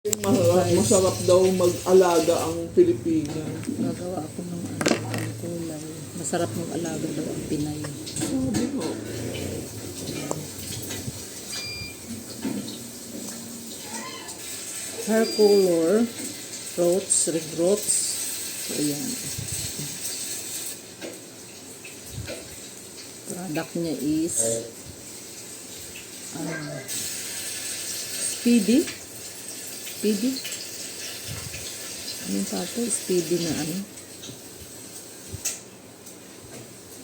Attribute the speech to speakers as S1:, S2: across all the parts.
S1: Masarap daw mag-alaga ang Pilipinas.
S2: Gagawa ako ng ang kulay. Masarap mag-alaga daw ang Pinay.
S1: Sabi ko.
S2: Hair color, roots, regrowths. So, ayan. Product niya is Speedy. Speedy. Ano yung pato? Speedy na ano.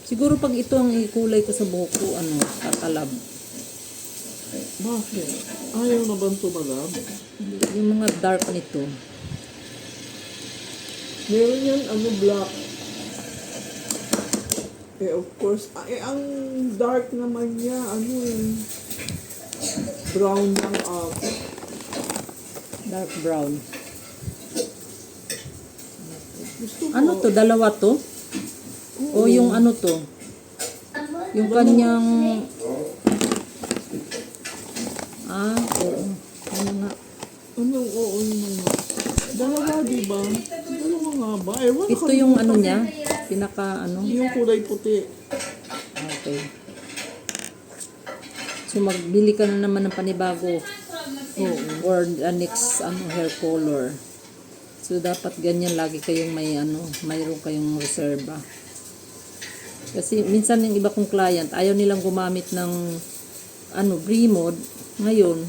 S2: Siguro pag ito ang ikulay ko sa buhok ko, ano, tatalab.
S1: Bakit? Ayaw na bang tumalab?
S2: Yung mga dark nito.
S1: Meron yan, black. Of course. Ang dark naman niya, brown lang ako.
S2: Dark brown.
S1: Gusto ko.
S2: Ano to? Dalawa to? O yung ano to? Yung kanyang... oo. Ano nga?
S1: Oo, yun nga. Dalawa, diba? Dalawa nga ba? Ewan
S2: Ito yung ano niya? Pinaka ano?
S1: Yung kulay puti.
S2: Okay. So magbili ka na naman ng panibago. Or the next hair color. So dapat ganyan lagi kayong mayroon kayong reserva. Kasi minsan yung iba kong client ayaw nilang gumamit ng Bremod. Ngayon,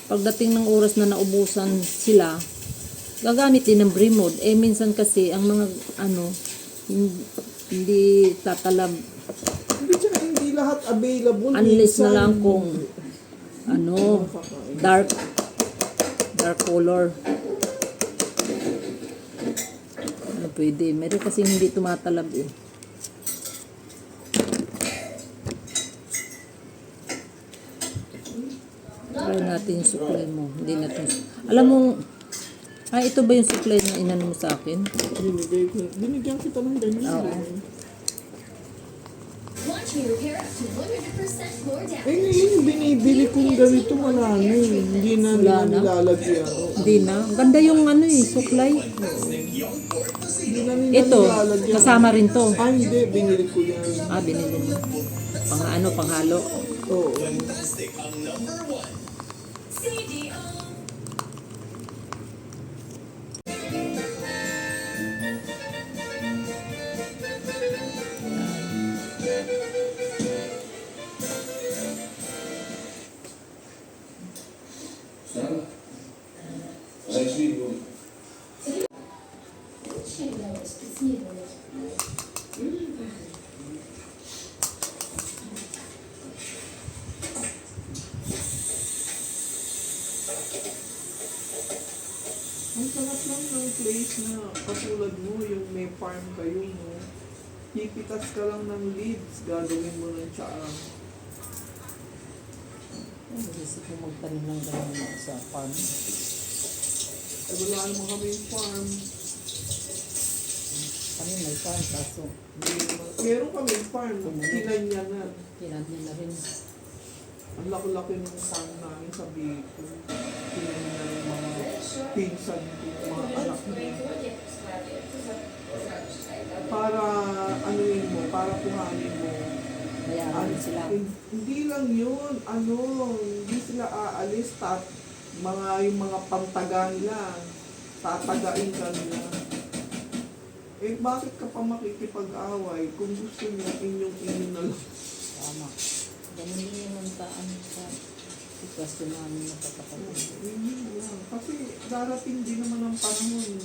S2: pagdating ng oras na naubusan sila, gagamit din ng Bremod. Minsan kasi ang mga hindi tatalab.
S1: Hindi lahat available.
S2: Unless na lang kung dark color. Pwede. Meron kasi hindi tumatalab eh. Try natin yung supply mo. Hindi natin. Alam mo, ito ba yung supply na inano mo sa akin?
S1: Binigyan kita ng ganyan.
S2: Oo.
S1: Yung binibili kong ganito wala na eh. Hindi na nila nilalagyan.
S2: Hindi na. Ang ganda yung supply.
S1: Hindi na nila
S2: Ito,
S1: nilalagyan.
S2: kasama rin to.
S1: Hindi. Binili ko yan.
S2: Binili mo. Panghalo.
S1: Oo. Ang sarap lang ng place na katulad mo, yung may farm kayo, no? Pipitas ka lang ng leaves, gagawin mo ng tsaang.
S2: Isip mo magtanim ng gano'n sa farm.
S1: Wala naman kami yung farm.
S2: Kami may farm kaso.
S1: Meron kami yung farm, tinanyanan.
S2: Tinanyan na rin.
S1: Ang laki-laki ng farm namin sa Bicol. Tinanyanan ng mga pinsan ko, mga anak mo. Para para kuhanin mo.
S2: Mayaman sila.
S1: Hindi lang yun, hindi sila aalis, yung mga pantaga nila, tatagain ka nila. Bakit ka pa makikipag-away kung gusto niya inyong na lang?
S2: Tama. Ganun din yung nantaan sa sitwasyon namin na pagkakataon.
S1: Hindi lang. Kasi darating din naman ang panahon.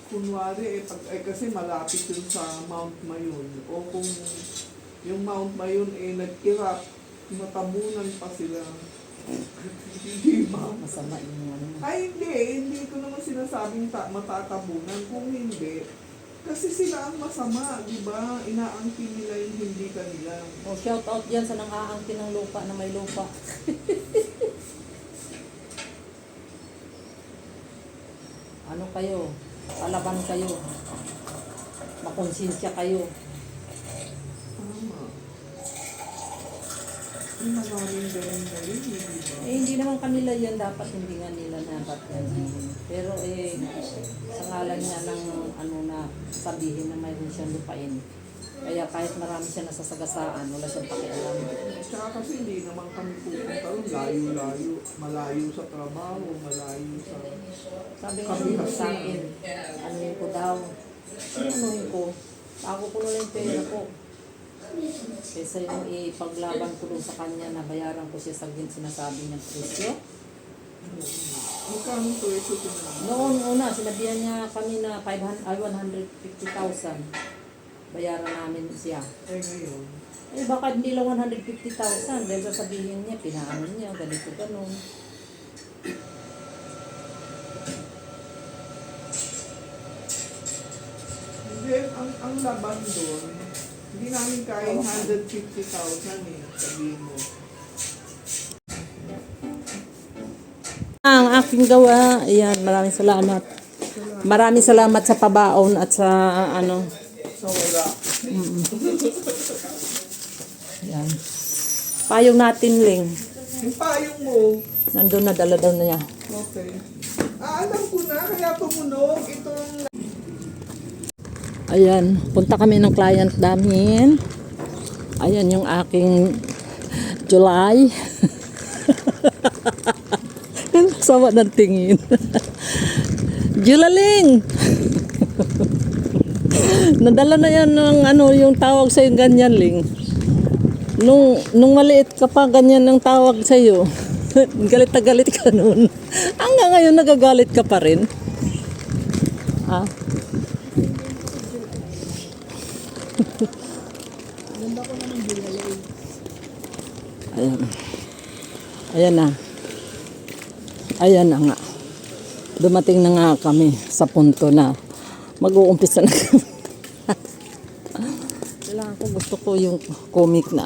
S1: Kunwari, kasi malapit yun sa Mount Mayon. O kung yung Mount Mayon nag-erupt, matabunan pa sila. Hindi ba?
S2: Masama yung
S1: Hindi ko naman sinasabing matatabunan. Kung hindi, kasi sila ang masama, di ba? Inaangkin nila yung hindi kanila.
S2: shout out dyan sa nang-aangkin ng lupa na may lupa. Ano kayo? Palaban kayo. Makonsensya kayo.
S1: Tama. Ang maraming ganun ngayon, di ba?
S2: Eh, hindi naman kanila yan. Dapat hindi nga nila dapat yan. Pero sa ngalan nga ng ano na sabihin na mayroon siyang lupain. Kaya kahit marami siya nasasagasaan, wala siyang pakialam.
S1: Tsaka kasi hindi naman kami pupunta ron, layo-layo. Malayo sa trabaho, malayo sa...
S2: Sabi nga nila sa akin, anuhin ko daw. Anuhin ko. Ako ko na lang yung pera ko. Kaysa yung ipaglaban ko dun sa kanya na bayaran ko siya sa sinasabi niyang presyo.
S1: Magkano to ito na?
S2: Noon una, sinabihan niya kami na 150,000. Bayaran namin siya.
S1: Eh ngayon,
S2: Eh baka hindi lang 150,000 dahil sasabihin niya, pinaano niya, ganito ganun.
S1: hindi, ang laban doon, hindi namin kaya 150,000 eh, sabihin mo.
S2: Ang aking gawa, ayan, maraming salamat. Maraming salamat sa pabaon at sa ano.
S1: So wala.
S2: Ayan. Payong natin, Ling.
S1: Yung payong mo,
S2: Nandun na, dala daw na niya.
S1: okay. Alam ko na, kaya tumunog itong...
S2: Ayan, punta kami ng client namin. Ayan yung aking July. Sama ng tingin. Julaling! Nadala na yan ng ano, yung tawag sa'yo ganyan, Ling. Nung maliit ka pa, ganyan ang tawag sa'yo. Galit na galit ka nun. Hanggang ngayon, nagagalit ka pa rin. Ha? Ayan. Ayan na. Ayan na nga. Dumating na nga kami sa punto na mag-uumpisa na kami. Kailangan ko, gusto ko yung comic na